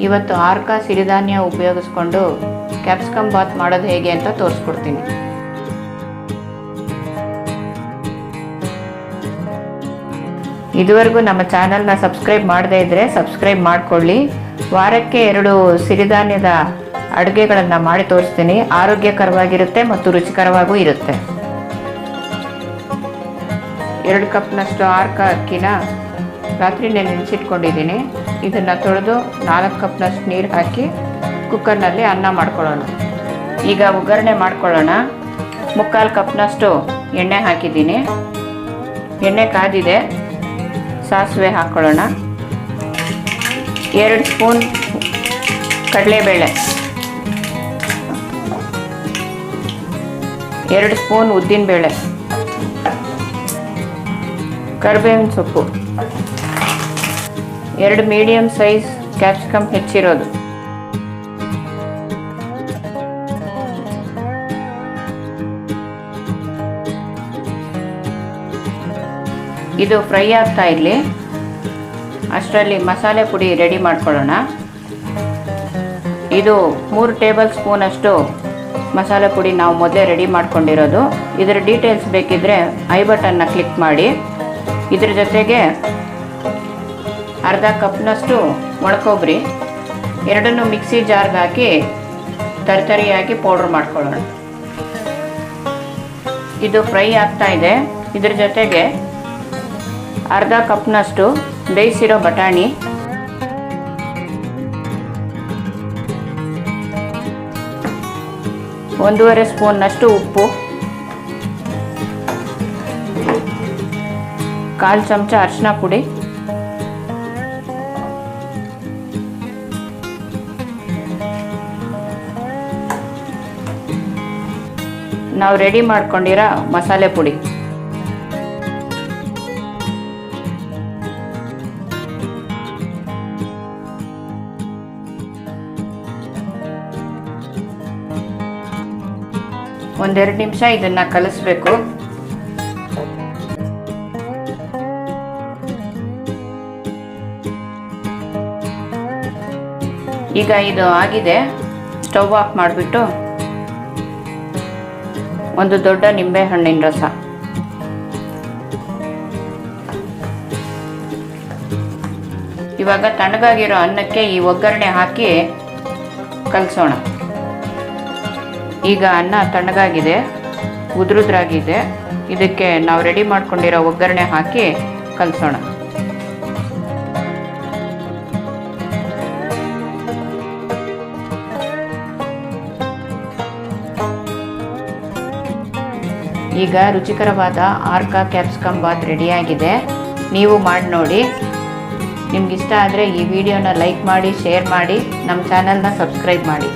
ಇವತ್ತು ಆರ್ಕ ಸಿರಿಧಾನ್ಯ ಉಪಯೋಗಿಸ್ಕೊಂಡು ಕ್ಯಾಪ್ಸಿಕಮ್ ಬಾತ್ ಮಾಡೋದು ಹೇಗೆ ಅಂತ ತೋರಿಸ್ಕೊಡ್ತೀನಿ. ಇದುವರೆಗೂ ನಮ್ಮ ಚಾನಲ್ನ ಸಬ್ಸ್ಕ್ರೈಬ್ ಮಾಡದೇ ಇದ್ದರೆ ಸಬ್ಸ್ಕ್ರೈಬ್ ಮಾಡಿಕೊಳ್ಳಿ. ವಾರಕ್ಕೆ 2 ಸಿರಿಧಾನ್ಯದ ಅಡುಗೆಗಳನ್ನು ಮಾಡಿ ತೋರಿಸ್ತೀನಿ. ಆರೋಗ್ಯಕರವಾಗಿರುತ್ತೆ ಮತ್ತು ರುಚಿಕರವಾಗೂ ಇರುತ್ತೆ. 2 ಕಪ್ನಷ್ಟು ಆರ್ಕ ಅಕ್ಕಿನ ರಾತ್ರಿ ನೆನೆಸಿಟ್ಕೊಂಡಿದ್ದೀನಿ. ಇದನ್ನು ತೊಳೆದು 4 ಕಪ್ನಷ್ಟು ನೀರು ಹಾಕಿ ಕುಕ್ಕರ್ನಲ್ಲಿ ಅನ್ನ ಮಾಡ್ಕೊಳ್ಳೋಣ. ಈಗ ಒಗ್ಗರಣೆ ಮಾಡ್ಕೊಳ್ಳೋಣ. 3/4 ಕಪ್ನಷ್ಟು ಎಣ್ಣೆ ಹಾಕಿದ್ದೀನಿ. ಎಣ್ಣೆ ಕಾದಿದೆ. ಸಾಸಿವೆ ಹಾಕ್ಕೊಳ್ಳೋಣ. 2 ಸ್ಪೂನ್ ಕಡಲೆಬೇಳೆ, 2 ಸ್ಪೂನ್ ಉದ್ದಿನಬೇಳೆ, ಕರಿಬೇವಿನ ಸೊಪ್ಪು, 2 ಮೀಡಿಯಮ್ ಸೈಜ್ ಕ್ಯಾಪ್ಸಿಕಮ್ ಹೆಚ್ಚಿರೋದು, ಇದು ಫ್ರೈ ಆಗ್ತಾ ಇರಲಿ. ಅಷ್ಟರಲ್ಲಿ ಮಸಾಲೆ ಪುಡಿ ರೆಡಿ ಮಾಡ್ಕೊಳ್ಳೋಣ. ಇದು 3 ಟೇಬಲ್ ಸ್ಪೂನಷ್ಟು ಮಸಾಲೆ ಪುಡಿ ನಾವು ಮೊದಲೇ ರೆಡಿ ಮಾಡ್ಕೊಂಡಿರೋದು. ಇದರ ಡೀಟೇಲ್ಸ್ ಬೇಕಿದ್ದರೆ ಐ ಬಟನ್ನ ಕ್ಲಿಕ್ ಮಾಡಿ. ಇದ್ರ ಜೊತೆಗೆ ಅರ್ಧ ಕಪ್ನಷ್ಟು ಒಣಕೊಬ್ಬರಿ, ಎರಡನ್ನೂ ಮಿಕ್ಸಿ ಜಾರ್ಗೆ ಹಾಕಿ ತರಿತರಿಯಾಗಿ ಪೌಡ್ರ್ ಮಾಡ್ಕೊಳ್ಳೋಣ. ಇದು ಫ್ರೈ ಆಗ್ತಾ ಇದೆ. ಇದ್ರ ಜೊತೆಗೆ ಅರ್ಧ ಕಪ್ನಷ್ಟು ಬೇಯಿಸಿರೋ ಬಟಾಣಿ, 1.5 ಸ್ಪೂನ್ನಷ್ಟು ಉಪ್ಪು, 1/4 ಚಮಚ ಅರಿಶಿನ ಪುಡಿ, ನಾವು ರೆಡಿ ಮಾಡ್ಕೊಂಡಿರೋ ಮಸಾಲೆ ಪುಡಿ, ಒಂದೆರಡು ನಿಮಿಷ ಇದನ್ನು ಕಲಿಸ್ಬೇಕು. ಈಗ ಇದು ಆಗಿದೆ. ಸ್ಟವ್ ಆಫ್ ಮಾಡಿಬಿಟ್ಟು ಒಂದು ದೊಡ್ಡ ನಿಂಬೆ ಹಣ್ಣಿನ ರಸ, ಇವಾಗ ತಣ್ಣಗಾಗಿರೋ ಅನ್ನಕ್ಕೆ ಈ ಒಗ್ಗರಣೆ ಹಾಕಿ ಕಲಸೋಣ. ಈಗ ಅನ್ನ ತಣ್ಣಗಾಗಿದೆ, ಉದುರುದ್ರಾಗಿದೆ. ಇದಕ್ಕೆ ನಾವು ರೆಡಿ ಮಾಡ್ಕೊಂಡಿರೋ ಒಗ್ಗರಣೆ ಹಾಕಿ ಕಲಸೋಣ. ಈಗ ರುಚಿಕರವಾದ ಆರ್ಕ ಕ್ಯಾಪ್ಸಿಕಮ್ ಬಾತ್ ರೆಡಿಯಾಗಿದೆ. ನೀವು ಮಾಡಿ ನೋಡಿ. ನಿಮ್ಗೆ ಇಷ್ಟ ಆದರೆ ಈ ವಿಡಿಯೋನ ಲೈಕ್ ಮಾಡಿ, ಶೇರ್ ಮಾಡಿ, ನಮ್ಮ ಚಾನಲ್ನ ಸಬ್ಸ್ಕ್ರೈಬ್ ಮಾಡಿ.